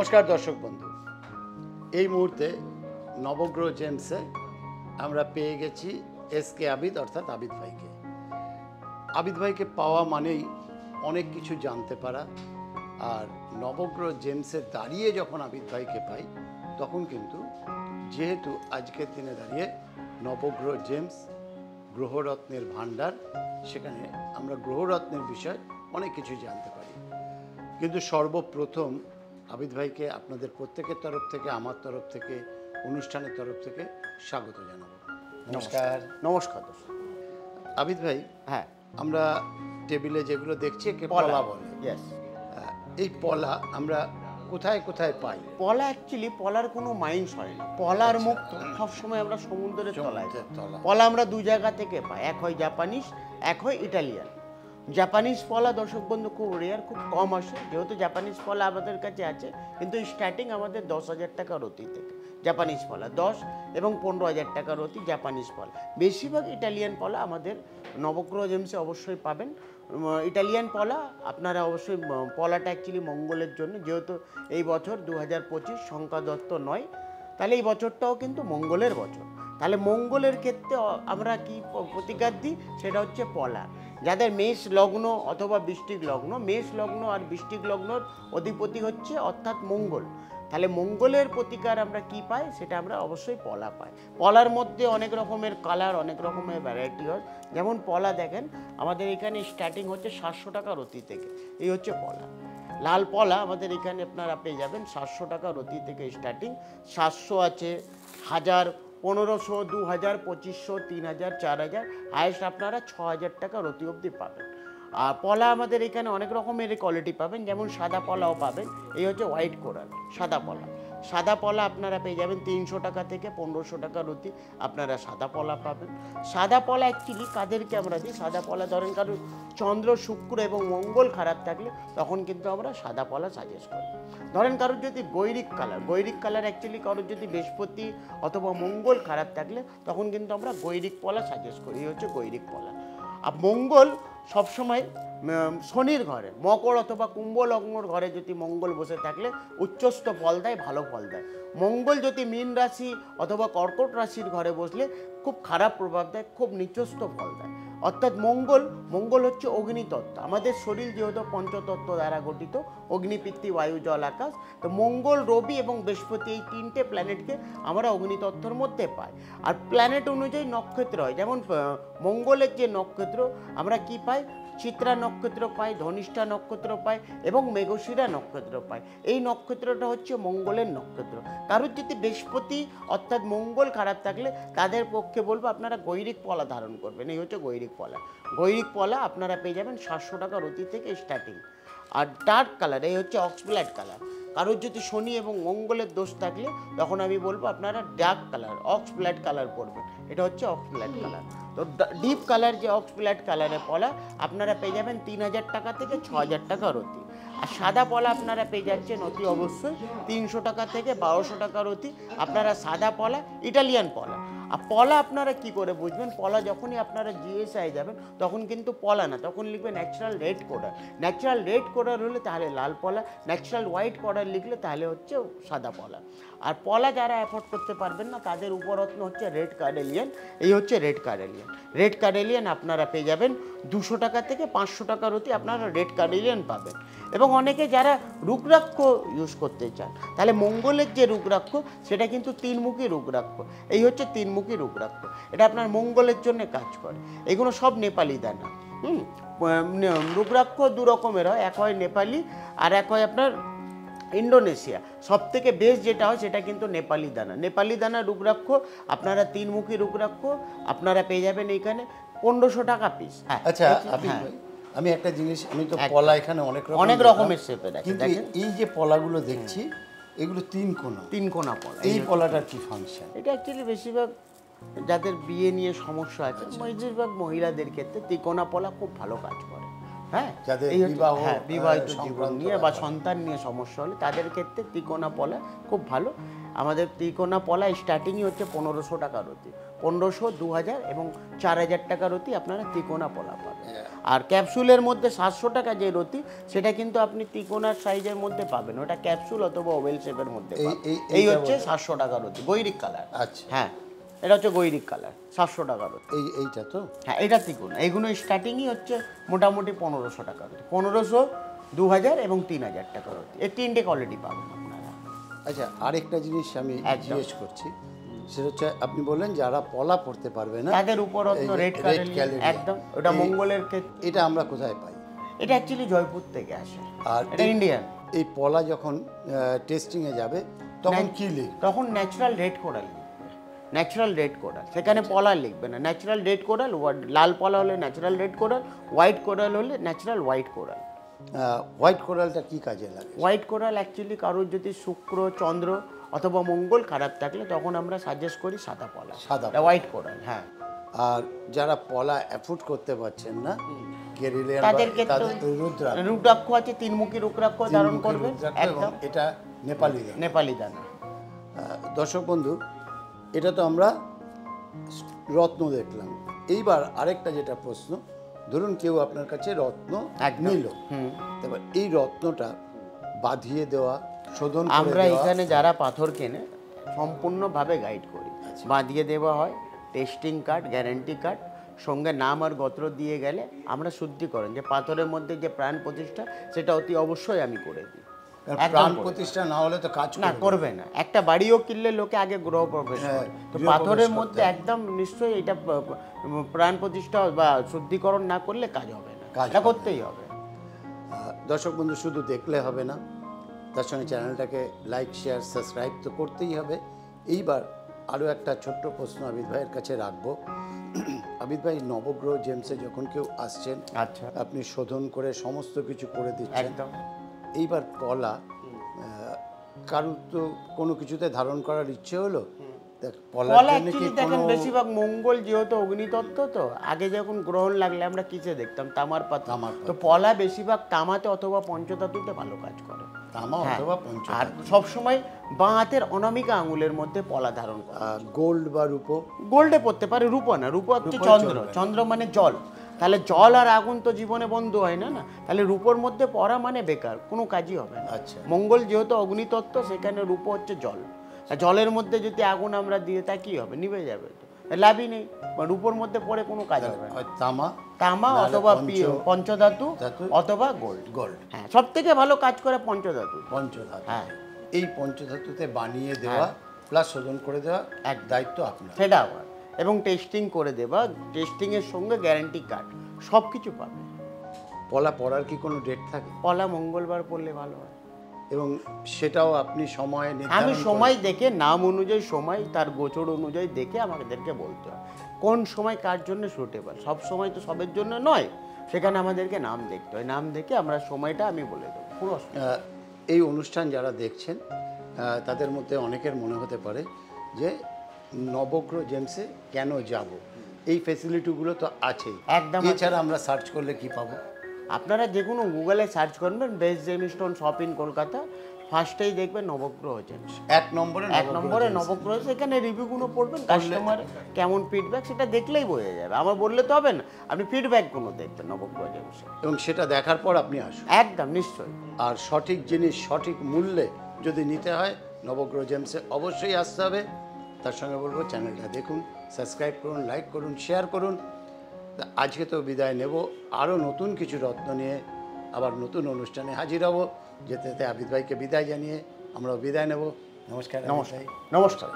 নমস্কার দর্শক বন্ধু, এই মুহূর্তে নবগ্রহ জেমসে আমরা পেয়ে গেছি এসকে আবিদ অর্থাৎ আবিদ ভাইকে। আবিদ ভাইকে পাওয়া মানেই অনেক কিছু জানতে পারা, আর নবগ্রহ জেমসে দাঁড়িয়ে যখন আবিদ ভাইকে পাই তখন কিন্তু যেহেতু আজকের দিনে দাঁড়িয়ে নবগ্রহ জেমস গ্রহরত্নের ভাণ্ডার, সেখানে আমরা গ্রহরত্নের বিষয়ে অনেক কিছু জানতে পারি। কিন্তু সর্বপ্রথম আবিদ ভাইকে আপনাদের প্রত্যেকের তরফ থেকে, আমার তরফ থেকে, অনুষ্ঠানের তরফ থেকে স্বাগত জানাবো। নমস্কার। নমস্কার দর্শক। আবিদ ভাই, হ্যাঁ, আমরা টেবিলে যেগুলো দেখছি একে পলা বলে। ইয়েস। এই পলা আমরা কোথায় কোথায় পাই? পলা অ্যাকচুয়ালি পলার কোনো মাইন্স হয় না। পলার মুখ সবসময় আমরা সমুদ্রের তলায় পাই। পলা আমরা দু জায়গা থেকে পাই, এক হয় জাপানিজ, এক হয় ইটালিয়ান। জাপানিজ পলা দর্শক বন্ধু খুব রেয়ার, খুব কম আসে, যেহেতু জাপানিজ পলা আমাদের কাছে আছে, কিন্তু স্টার্টিং আমাদের 10,000 টাকার অতি থেকে জাপানিজ পলা, 10 এবং 15,000 টাকার অতি জাপানিজ পলা। বেশিরভাগ ইটালিয়ান পলা আমাদের নবগ্রহ জেমসে অবশ্যই পাবেন। ইটালিয়ান পলা আপনারা অবশ্যই, পলাটা অ্যাকচুয়ালি মঙ্গলের জন্য, যেহেতু এই বছর 2025 সংখ্যা দত্ত নয়, তাহলে এই বছরটাও কিন্তু মঙ্গলের বছর। তাহলে মঙ্গলের ক্ষেত্রে আমরা কি প্রতিকার দিই, সেটা হচ্ছে পলা। যাদের মেষ লগ্ন অথবা বৃশ্চিক লগ্ন, মেষ লগ্ন আর বৃশ্চিক লগ্নর অধিপতি হচ্ছে অর্থাৎ মঙ্গল, তাহলে মঙ্গলের প্রতিকার আমরা কি পাই, সেটা আমরা অবশ্যই পলা পাই। পলার মধ্যে অনেক রকমের কালার, অনেক রকমের ভ্যারাইটি হয়। যেমন পলা দেখেন আমাদের এখানে স্টার্টিং হচ্ছে 700 টাকার অতি থেকে, এই হচ্ছে পলা। লাল পলা আমাদের এখানে আপনারা পেয়ে যাবেন 700 টাকার অতি থেকে স্টার্টিং। 700 আছে, 1000, 1500, 2000, 2500, 3000, 4000, হায়েস্ট আপনারা 6000 টাকার অতি অবধি পাবেন। আর পলা আমাদের এখানে অনেক রকমের কোয়ালিটি পাবেন, যেমন সাদা পলাও পাবেন, এই হচ্ছে হোয়াইট কোরাল সাদা পলা। সাদা পলা আপনারা পেয়ে যাবেন 300 টাকা থেকে 1500 টাকার অতি আপনারা সাদা পলা পাবেন। সাদা পলা অ্যাকচুয়ালি কাদেরকে আমরা দিই, সাদা পলা ধরেন কারণ চন্দ্র, শুক্র এবং মঙ্গল খারাপ থাকলে তখন কিন্তু আমরা সাদা পলা সাজেস্ট করি। ধরেন কারোর যদি গৈরিক কালার অ্যাকচুয়ালি কারোর যদি বৃহস্পতি অথবা মঙ্গল খারাপ থাকলে তখন কিন্তু আমরা গৈরিক পলা সাজেস্ট করি, এই হচ্ছে গৈরিক পলা। আর মঙ্গল সবসময় শনির ঘরে, মকর অথবা কুম্ভ লগ্নর ঘরে যদি মঙ্গল বসে থাকলে উচ্চস্থ ফল দেয়, ভালো ফল দেয়। মঙ্গল যদি মীন রাশি অথবা কর্কট রাশির ঘরে বসলে খুব খারাপ প্রভাব দেয়, খুব নিচস্থ ফল দেয়। অর্থাৎ মঙ্গল হচ্ছে অগ্নিতত্ত্ব। আমাদের শরীর যেহেতু পঞ্চতত্ত্ব দ্বারা গঠিত, অগ্নি, পৃথিবী, বায়ু, জল, আকাশ, তো মঙ্গল, রবি এবং বৃহস্পতি এই তিনটে প্ল্যানেটকে আমরা অগ্নিতত্ত্বর মধ্যে পাই। আর প্ল্যানেট অনুযায়ী নক্ষত্র হয়, যেমন মঙ্গলের যে নক্ষত্র আমরা কি পাই, চিত্রা নক্ষত্র পাই, ধনিষ্ঠা নক্ষত্র পাই এবং মেঘশিরা নক্ষত্র পাই। এই নক্ষত্রটা হচ্ছে মঙ্গলের নক্ষত্র। কারোর যদি বৃহস্পতি অর্থাৎ মঙ্গল খারাপ থাকলে তাদের পক্ষে বলবো আপনারা গৈরিক পলা ধারণ করবেন, এই হচ্ছে গৈরিক পলা। গৈরিক পলা আপনারা পেয়ে যাবেন 700 টাকার অতি থেকে স্টার্টিং। আর ডার্ক কালার, এই হচ্ছে অক্সব্লাড কালার। কারোর যদি শনি এবং মঙ্গলের দোষ থাকলে তখন আমি বলবো আপনারা ডার্ক কালার, অক্সব্লাড কালার পরবেন, এটা হচ্ছে অক্সব্লাড কালার। তো ডিপ কালার যে অক্সব্লাড কালারের পলা আপনারা পেয়ে যাবেন 3000 টাকা থেকে 6000 টাকার অতি। আর সাদা পলা আপনারা পেয়ে যাচ্ছেন অতি অবশ্যই 300 টাকা থেকে 1200 টাকার অতি আপনারা সাদা পলা, ইটালিয়ান পলা। আর পলা আপনারা কি করে বুঝবেন, পলা যখনই আপনারা জিএসআই যাবেন তখন কিন্তু পলা না, তখন লিখবেন natural red coder. Natural red coder হলে তাহলে লাল পলা, ন্যাচারাল হোয়াইট কোডার লিখলে তাহলে হচ্ছে সাদা পলা। আর পলা যারা অ্যাফোর্ড করতে পারবেন না তাদের উপরত্ন হচ্ছে রেড কার্ডেলিয়ান, এই হচ্ছে রেড কার্ডেলিয়ান। রেড কার্ডেলিয়ান আপনারা পেয়ে যাবেন 200 টাকা থেকে 500 টাকার অতি আপনারা রেড কার্ডেলিয়ান পাবেন। এবং অনেকে যারা রুদ্রাক্ষ ইউজ করতে চান, তাহলে মঙ্গলের যে রুদ্রাক্ষ সেটা কিন্তু 3মুখী রুদ্রাক্ষ, এই হচ্ছে 3মুখী রুদ্রাক্ষ, এটা আপনার মঙ্গলের জন্য কাজ করে। এগুলো সব নেপালি দানা। রুদ্রাক্ষ দু রকমের হয়, এক হয় নেপালি আর এক হয় আপনার ইন্ডোনেশিয়া। সব থেকে বেস্ট যেটা হয় সেটা কিন্তু নেপালি দানা। নেপালি দানা রুদ্রাক্ষ আপনারা 3মুখী রুদ্রাক্ষ আপনারা পেয়ে যাবেন এইখানে 1500 টাকা পিস। আচ্ছা, আমি একটা জিনিস, আমি তো পলা এখানে অনেক রকমের শেপের আছে, কিন্তু এই যে পলাগুলো দেখছি এগুলো তিন কোণা পলা, এই পলাটার কি ফাংশন? এটা অ্যাকচুয়ালি বেশিরভাগ যাদের বিয়ে নিয়ে সমস্যা আছে, বেশিরভাগ মহিলাদের ক্ষেত্রে ত্রিকোণা পলা খুব ভালো কাজ করে। হ্যাঁ, যাদের এই হচ্ছে বিবাহ, বিবাহিত জীবন সংক্রান্ত নিয়ে বা ব্যাপার। সন্তান নিয়ে সমস্যা হলে তাদের ক্ষেত্রে তিকোনা পলা খুব ভালো। আমাদের তিকোনা পলা স্টার্টিংই হচ্ছে 1500 টাকার অতি, 1500, 2000 এবং 4000 টাকার অতি আপনারা তিকোনা পলা পাবেন। আর ক্যাপসুলের মধ্যে 700 টাকা যে রতি, সেটা কিন্তু আপনি তিকোনার সাইজের মধ্যে পাবেন, ওটা ক্যাপসুল অথবা ওভেল শেপের মধ্যে পাবেন। এই হচ্ছে 700 টাকার রতি, গৈরিক কালার। আচ্ছা, হ্যাঁ, এটা হচ্ছে গৈরিক কালার, 700 টাকার রতি। এইটা তো হ্যাঁ, এটা তিকোনা। এইগুলো স্টার্টিংই হচ্ছে মোটামুটি 1500 টাকার রতি, 1500, 2000 এবং 3000 টাকার রতি। এই তিনটে কোয়ালিটি পাবেন আপনারা। আচ্ছা, আরেকটা জিনিস আমি একদম। জিজ্ঞেস করছি, সেটা হচ্ছে আপনি বললেন যারা পলা পড়তে পারবে না তাদের উপর এই যে রেড red কালার, camellia, একদম ওটা এই- মঙ্গলের ক্ষেত্রে। এটা আমরা কোথায় পাই? এটা অ্যাকচুয়ালি জয়পুর থেকে আসে, আর এটা ইন্ডিয়ান। এই পলা যখন টেস্টিংয়ে যাবে তখন কি লিখবে? তখন ন্যাচারাল রেড কোরাল লিখবে, ন্যাচারাল রেড কোরাল, সেখানে পলা লিখবে না। ন্যাচারাল রেড কোরাল, লাল পলা হলে natural red coral, white coral হলে ন্যাচারাল হোয়াইট কোরাল। হোয়াইট কোরালটা কি কাজে লাগে? হোয়াইট কোরাল অ্যাকচুয়ালি কারোর যদি শুক্র, চন্দ্র অথবা মঙ্গল খারাপ থাকলে তখন আমরা সাজেস্ট করি সাদা পলা, সাদা হোয়াইট কোরাল। হ্যাঁ, আর যারা পলা অ্যাফোর্ড করতে পারছেন না, কেরিলিয়ান তাদের ক্ষেত্রে রুদ্রাক্ষ আছে, তিনমুখী রুদ্রাক্ষ ধারণ করবেন, একদম এটা নেপালি দানা। নেপালি দানা। দর্শক বন্ধু, এটা তো আমরা রত্ন দেখলাম। এইবার আরেকটা যেটা প্রশ্ন, ধরুন কেউ আপনার কাছে রত্ন একদম। নিল, এবার এই রত্নটা বাঁধিয়ে দেওয়া, শোধন করে আমরা দেওয়া, এখানে যারা পাথর কেনে সম্পূর্ণভাবে গাইড করি, বাঁধিয়ে দেওয়া হয়, টেস্টিং কার্ড, গ্যারান্টি কার্ড, সঙ্গে নাম আর গোত্র দিয়ে গেলে আমরা শুদ্ধিকরণ, যে পাথরের মধ্যে যে প্রাণ প্রতিষ্ঠা, সেটা অতি অবশ্যই আমি করে দিই। একদম প্রাণ করে। প্রতিষ্ঠা না হলে তো কাজ না, করবে করবে না। একটা বাড়িও কিনলে লোকে আগে গৃহ প্রবেশ হ্যাঁ, করে, তো গৃহপ্রবেশ পাথরের করতে মধ্যে হবে। একদম নিশ্চয়ই এটা প্রাণ প্রতিষ্ঠা বা শুদ্ধিকরণ না করলে কাজ হবে না, কাজ এটা হবে না। করতেই হবে। দর্শক বন্ধু, শুধু দেখলে হবে না, তার সঙ্গে চ্যানেলটাকে লাইক, শেয়ার, সাবস্ক্রাইব তো করতেই হবে। এইবার আরও একটা ছোট্ট প্রশ্ন আবিদ ভাইয়ের কাছে রাখবো। আবিদ ভাই, নবগ্রহ জেমসে যখন কেউ আসছেন, আচ্ছা, আপনি শোধন করে সমস্ত কিছু করে দিচ্ছেন। একদম। এইবার পলা কারুর তো কোনো কিছুতে ধারণ করার ইচ্ছে হলো, দেখ, পলার পলা জন্য কি অ্যাকচুয়ালি দেখেন কোনো বেশিরভাগ মঙ্গল যেহেতু অগ্নিতত্ত্ব, তো আগে যখন গ্রহণ লাগলে আমরা কিসে দেখতাম, তামার পাত্র। তামার তো পলা বেশিরভাগ তামাতে অথবা পঞ্চধাতুতে ভালো কাজ করে। তামা হ্যাঁ। অথবা আর পঞ্চধাতু, সবসময় বাঁ হাতের অনামিকা আঙুলের মধ্যে পলা ধারণ করে। গোল্ড বা রূপো? গোল্ডে পড়তে পারে, রূপো না। রূপো হচ্ছে রূপোয় চন্দ্র, চলবে না। চন্দ্র মানে জল। তাহলে জল আর আগুন তো জীবনে বন্ধু হয় না, না, তাহলে রূপোর মধ্যে পড়া মানে বেকার, কোনো কাজই হবে না। আচ্ছা। মঙ্গল যেহেতু অগ্নিতত্ত্ব, সেখানে রূপো হচ্ছে জল। আর জলের মধ্যে যদি আগুন আমরা দিয়ে, তা কি হবে? নিভে যাবে, তো লাভই নেই। বা রূপোর মধ্যে পড়ে কোনো কাজ হবে না। হয় তামা, তামা নাহলে অথবা পঞ্চধাতু ধাতু, অথবা গোল্ড। গোল্ড, হ্যাঁ, সব থেকে ভালো কাজ করে পঞ্চধাতু। পঞ্চধাতু। হ্যাঁ, এই পঞ্চধাতুতে বানিয়ে দেওয়া প্লাস শোধন করে দেওয়া এক দায়িত্ব আপনার। সেটা আবার, এবং টেস্টিং করে দেবা, টেস্টিংয়ের সঙ্গে গ্যারান্টি কার্ড, সব কিছু পাবে। পলা পড়ার কি কোনো ডেট থাকে? পলা মঙ্গলবার পড়লে ভালো হয়। এবং সেটাও আপনি সময় আমি নির্ধারণ সময় দেখে, নাম অনুযায়ী সময়, তার গোচর অনুযায়ী দেখে আমাদেরকে বলতে হয় কোন সময় কার জন্য সুটেবল। সব সময় তো সবের জন্য নয়, সেখানে আমাদেরকে নাম দেখতে হয়। নাম দেখে আমরা সময়টা আমি বলে দেবো, পুরো এই অনুষ্ঠান যারা দেখছেন তাদের মধ্যে অনেকের মনে হতে পারে যে নবগ্রহ জেমসে কেন যাব, এই ফেসিলিটিগুলো তো আছেই, একদম। এছাড়া আমরা সার্চ করলে কি পাবো? আপনারা যে কোনো গুগলে সার্চ করবেন best gemstone shop in Kolkata, ফার্স্টেই দেখবেন নবগ্রহ জেমস। এক নম্বরে নবগ্রহ, সেখানে রিভিউগুলো পড়বেন, কাস্টমার কেমন ফিডব্যাক, সেটা দেখলেই বোঝা যাবে। আমার বললে তো হবে না, আপনি ফিডব্যাকগুলো দেখবেন নবগ্রহ জেমসে। এবং সেটা দেখার পর আপনি আসুন। একদম, নিশ্চয়ই। আর সঠিক জিনিস সঠিক মূল্যে যদি নিতে হয়, নবগ্রহ জেমসে অবশ্যই আসতে হবে। তার সঙ্গে বলবো চ্যানেলটা দেখুন, সাবস্ক্রাইব করুন, লাইক করুন, শেয়ার করুন। আজকে তো বিদায় নেব, আরও নতুন কিছু রত্ন নিয়ে আবার নতুন অনুষ্ঠানে হাজির হব। যেতে যেতে আবিদ ভাইকে বিদায় জানিয়ে আমরাও বিদায় নেব। নমস্কার। নমস্কার।